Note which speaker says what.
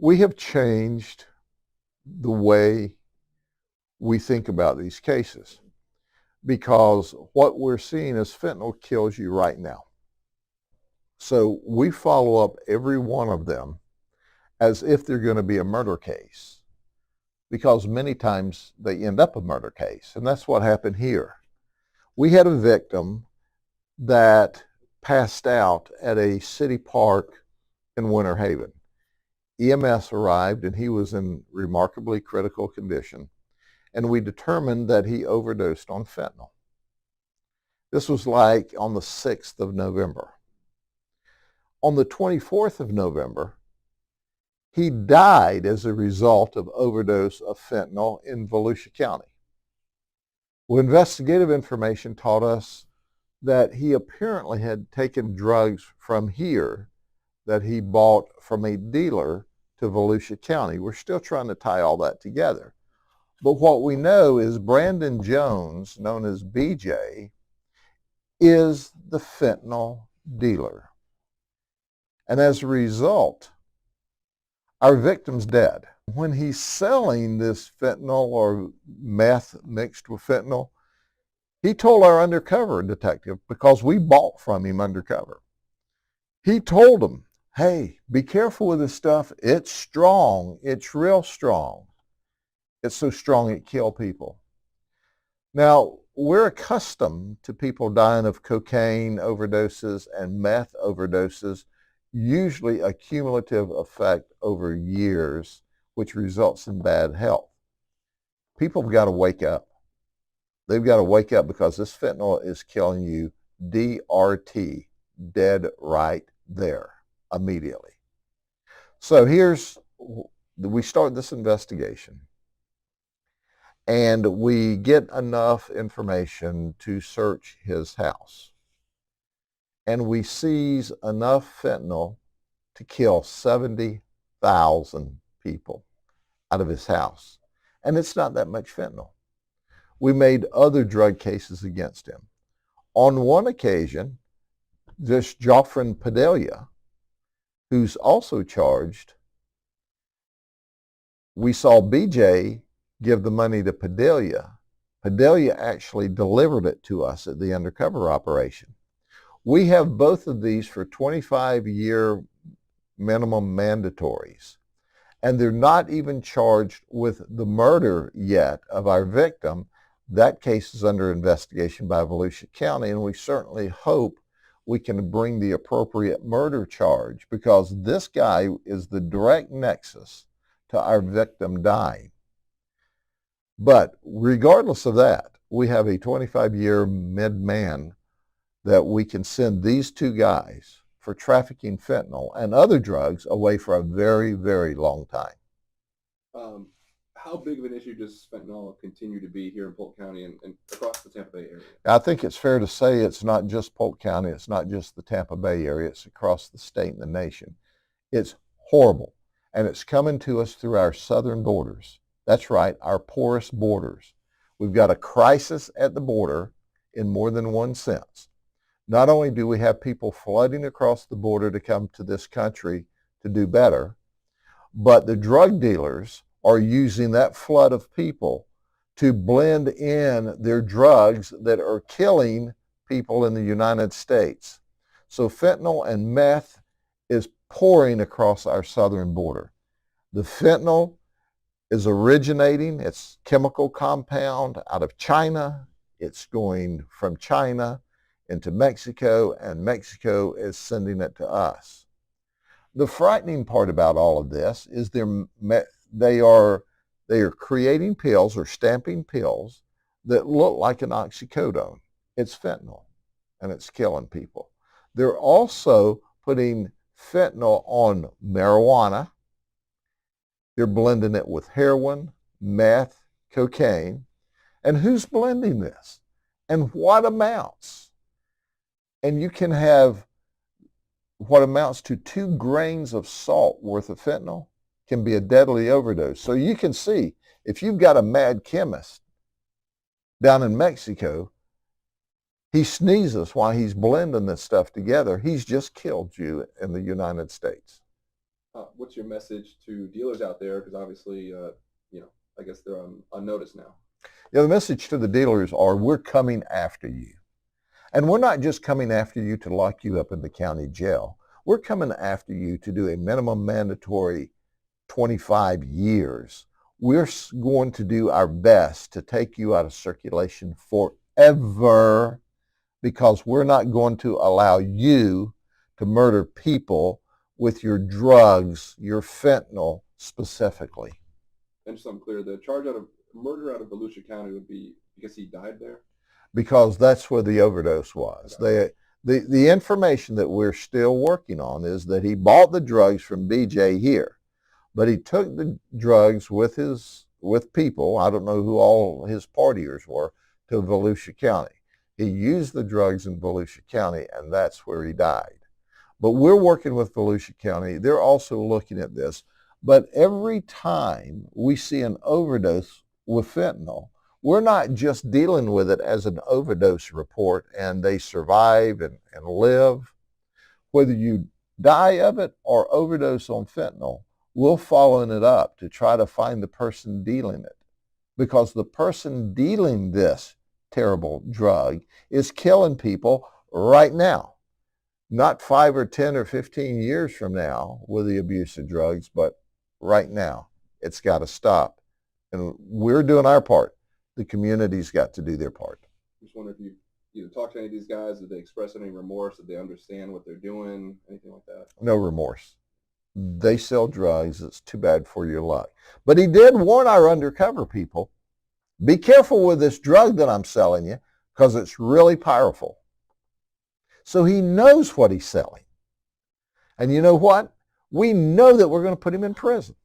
Speaker 1: We have changed the way we think about these cases because what we're seeing is fentanyl kills you right now. So we follow up every one of them as if they're going to be a murder case, because many times they end up a murder case. And that's what happened here. We had a victim that passed out at a city park in Winter Haven. EMS arrived and he was in remarkably critical condition, and we determined that he overdosed on fentanyl. This was like on the 6th of November. On the 24th of November, he died as a result of overdose of fentanyl in Volusia County. Well, investigative information taught us that he apparently had taken drugs from here that he bought from a dealer to Volusia County. We're still trying to tie all that together. But what we know is Brandon Jones, known as BJ, is the fentanyl dealer. And as a result, our victim's dead. When he's selling this fentanyl or meth mixed with fentanyl, he told our undercover detective, because we bought from him undercover, he told him, hey, be careful with this stuff. It's strong. It's real strong. It's so strong it kills people. Now, we're accustomed to people dying of cocaine overdoses and meth overdoses, usually a cumulative effect over years, which results in bad health. People have got to wake up. They've got to wake up, because this fentanyl is killing you DRT, dead right there, immediately. So we start this investigation, and we get enough information to search his house. And we seize enough fentanyl to kill 70,000 people out of his house. And it's not that much fentanyl. We made other drug cases against him. On one occasion, this Joeffren Padilla, who's also charged, we saw BJ give the money to Padilla. Padilla actually delivered it to us at the undercover operation. We have both of these for 25-year minimum mandatories, and they're not even charged with the murder yet of our victim. That case is under investigation by Volusia County, and we certainly hope we can bring the appropriate murder charge, because this guy is the direct nexus to our victim dying. But regardless of that, we have a 25-year mid-man that we can send these two guys for trafficking fentanyl and other drugs away for a very, very long time.
Speaker 2: How big of an issue does fentanyl continue to be here in Polk County and across the Tampa Bay area?
Speaker 1: I think it's fair to say it's not just Polk County, it's not just the Tampa Bay area, it's across the state and the nation. It's horrible, and it's coming to us through our southern borders. That's right, our porous borders. We've got a crisis at the border in more than one sense. Not only do we have people flooding across the border to come to this country to do better, but the drug dealers are using that flood of people to blend in their drugs that are killing people in the United States. So fentanyl and meth is pouring across our southern border. The fentanyl is originating, it's chemical compound out of China. It's going from China into Mexico, and Mexico is sending it to us. The frightening part about all of this is they are creating pills or stamping pills that look like an oxycodone. It's fentanyl, and it's killing people. They're also putting fentanyl on marijuana. They're blending it with heroin, meth, cocaine. And who's blending this? And what amounts? And you can have what amounts to 2 grains of salt worth of fentanyl can be a deadly overdose. So you can see, if you've got a mad chemist down in Mexico, he sneezes while he's blending this stuff together, he's just killed you in the United States.
Speaker 2: What's your message to dealers out there? Because obviously, I guess they're on notice now.
Speaker 1: Yeah, the message to the dealers are we're coming after you. And we're not just coming after you to lock you up in the county jail. We're coming after you to do a minimum mandatory 25 years. We're going to do our best to take you out of circulation forever because we're not going to allow you to murder people with your drugs, your fentanyl specifically.
Speaker 2: And just so I'm clear, the charge out of murder out of Volusia County would be because he died there?
Speaker 1: Because that's where the overdose was.
Speaker 2: Okay.
Speaker 1: The information that we're still working on is that he bought the drugs from BJ here, but he took the drugs with people, I don't know who all his partiers were, to Volusia County. He used the drugs in Volusia County, and that's where he died. But we're working with Volusia County. They're also looking at this. But every time we see an overdose with fentanyl, we're not just dealing with it as an overdose report and they survive and live. Whether you die of it or overdose on fentanyl, we're following it up to try to find the person dealing it. Because the person dealing this terrible drug is killing people right now. Not 5 or 10 or 15 years from now with the abuse of drugs, but right now. It's got to stop. And we're doing our part. The community's got to do their part.
Speaker 2: I just wonder if you either talked to any of these guys, did they express any remorse, did they understand what they're doing, anything like that?
Speaker 1: No remorse. They sell drugs. It's too bad for your luck. But he did warn our undercover people, be careful with this drug that I'm selling you because it's really powerful. So he knows what he's selling. And you know what? We know that we're going to put him in prison.